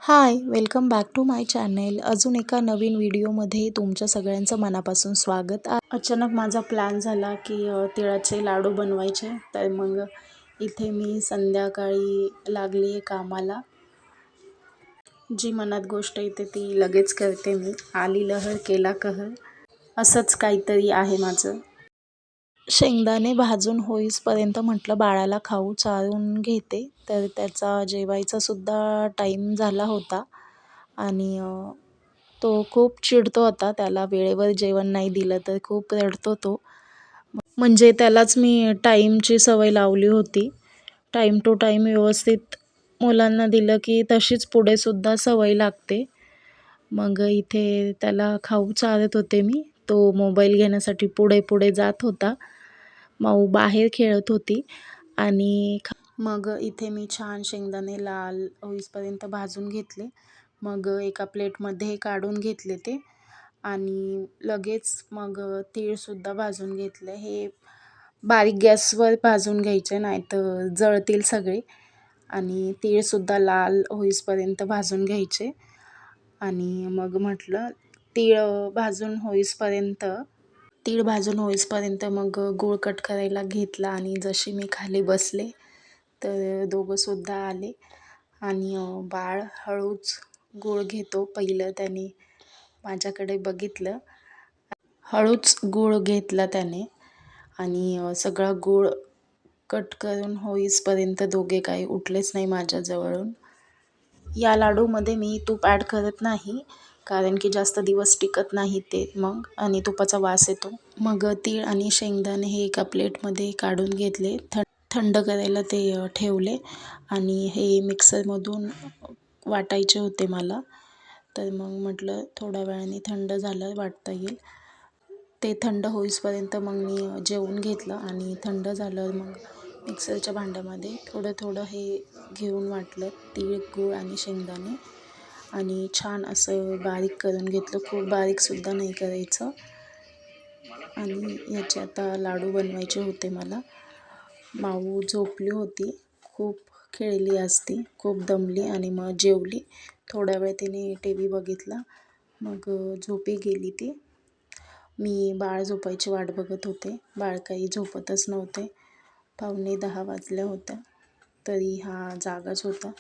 High, welcome back to my channel. अजून एका नवीन व्हिडिओमध्ये तुमच्या सगळ्यांचं मनापासून स्वागत आहे. अचानक माझा प्लॅन झाला की तिळाचे लाडू बनवायचे. तर मग इथे मी संध्याकाळी लागली आहे कामाला. जी मनात गोष्ट येते ती लगेच करते मी. आली लहर केला कहर, असंच काहीतरी आहे माझं. शेंगदाणे भाजून होईपर्यंत म्हटलं बाळाला खाऊ चारून घेते. तर त्याचा जेवायचा सुद्धा टाईम झाला होता आणि तो खूप चिडतो होता. त्याला वेळेवर जेवण नाही दिलं तर खूप रडतो तो. म्हणजे त्यालाच मी टाईमची सवय लावली होती. टाईम टू टाईम व्यवस्थित मुलांना दिलं की तशीच पुढे सुद्धा सवय लागते. मग इथे त्याला खाऊ चारत होते मी. तो मोबाईल घेण्यासाठी पुढे पुढे जात होता. माऊ बाहेर खेळत होती आणि मग इथे मी छान शेंगदाणे लाल होईपर्यंत भाजून घेतले. मग एका प्लेटमध्ये काढून घेतले ते आणि लगेच मग तीळसुद्धा भाजून घेतले. हे बारीक गॅसवर भाजून घ्यायचे नाहीतर जळतील सगळे. आणि तीळसुद्धा लाल होईपर्यंत भाजून घ्यायचे. आणि मग म्हटलं तीळ भाजून होईपर्यंत मग गूळ कट करायला घेतला आणि जशी मी खाली बसले तर दोघंसुद्धा आले आणि बाळ हळूच गूळ घेतो. पहिलं त्याने माझ्याकडे बघितलं, हळूच गूळ घेतला त्याने आणि सगळा गूळ कट करून होईपर्यंत दोघे काही उठलेच नाही माझ्याजवळून. या लाडूमध्ये मी तूप ॲड करत नाही कारण की जास्त दिवस टिकत नाही ते मग आणि तुपाचा वास येतो. मग तीळ आणि शेंगदाणे हे एका प्लेटमध्ये काढून घेतले. थंड करायला ते ठेवले आणि हे मिक्सरमधून वाटायचे होते मला. तर मग म्हटलं थोड्या वेळाने थंड झालं वाटता येईल. ते थंड होईपर्यंत मग मी जेवून घेतलं आणि थंड झालं मग मिक्सरच्या भांड्यामध्ये थोडं थोडं हे घेऊन वाटलं तीळ, गूळ आणि शेंगदाणे आणि छान असं बारीक करून घेतलं. खूप बारीकसुद्धा नाही करायचं. आणि याचे आता लाडू बनवायचे होते मला. माऊ झोपली होती, खूप खेळली असती, खूप दमली आणि मग जेवली. थोड्या वेळ तिने टी व्ही बघितला, मग झोपी गेली ती. मी बाळ झोपायची वाट बघत होते. बाळ काही झोपतच नव्हते. 9:45 वाजल्या होत्या तरी हा जागाच होता,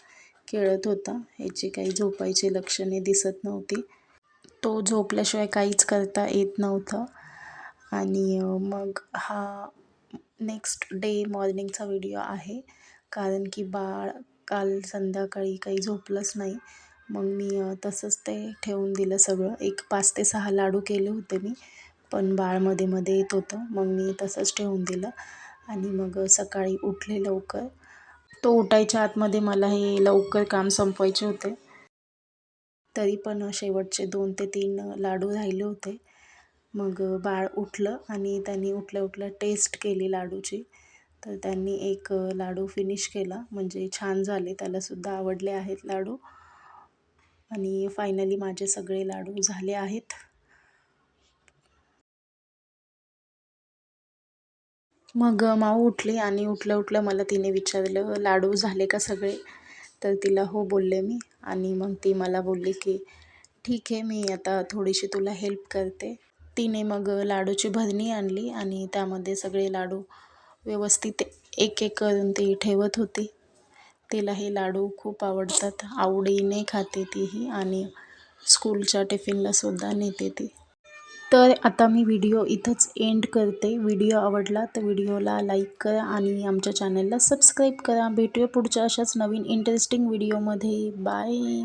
खेळत होता. ह्याची काही झोपायची लक्षणे दिसत नव्हती. तो झोपल्याशिवाय काहीच करता येत नव्हतं. आणि मग हा नेक्स्ट डे मॉर्निंगचा व्हिडिओ आहे कारण की बाळ काल संध्याकाळी काही झोपलंच नाही. मग मी तसंच ते ठेवून दिलं सगळं. एक 5 ते 6 लाडू केले होते मी, पण बाळ मध्ये मध्ये येत होतं. मग मी तसंच ठेवून दिलं आणि मग सकाळी उठले लवकर. तो उठायच्या आतमध्ये मला हे लवकर काम संपवायचे होते. तरी पण शेवटचे 2 ते 3 लाडू राहिले होते. मग बाळ उठलं आणि त्यांनी उठल्या उठल्या टेस्ट केली लाडूची. तर त्यांनी एक लाडू फिनिश केला, म्हणजे छान झाले, त्यालासुद्धा आवडले आहेत लाडू. आणि फायनली माझे सगळे लाडू झाले आहेत. मग माऊ उठली आणि उठल्या उठल्या मला तिने विचारलं लाडू झाले का सगळे. तर तिला हो बोलले मी आणि मग ती मला बोलली की ठीक आहे, मी आता थोडीशी तुला हेल्प करते. तिने मग लाडूची भरणी आणली आणि त्यामध्ये सगळे लाडू व्यवस्थित एक एक करून ती ठेवत होती. तिला हे लाडू खूप आवडतात, आवडीने खाते तीही आणि स्कूलच्या टिफिनलासुद्धा नेते ती. तर आता मी व्हिडिओ इथंच एंड करते. व्हिडिओ आवडला तर व्हिडिओला लाईक करा आणि आमच्या चॅनलला सबस्क्राईब करा. भेटूया पुढच्या अशाच नवीन इंटरेस्टिंग व्हिडिओमध्ये. बाय.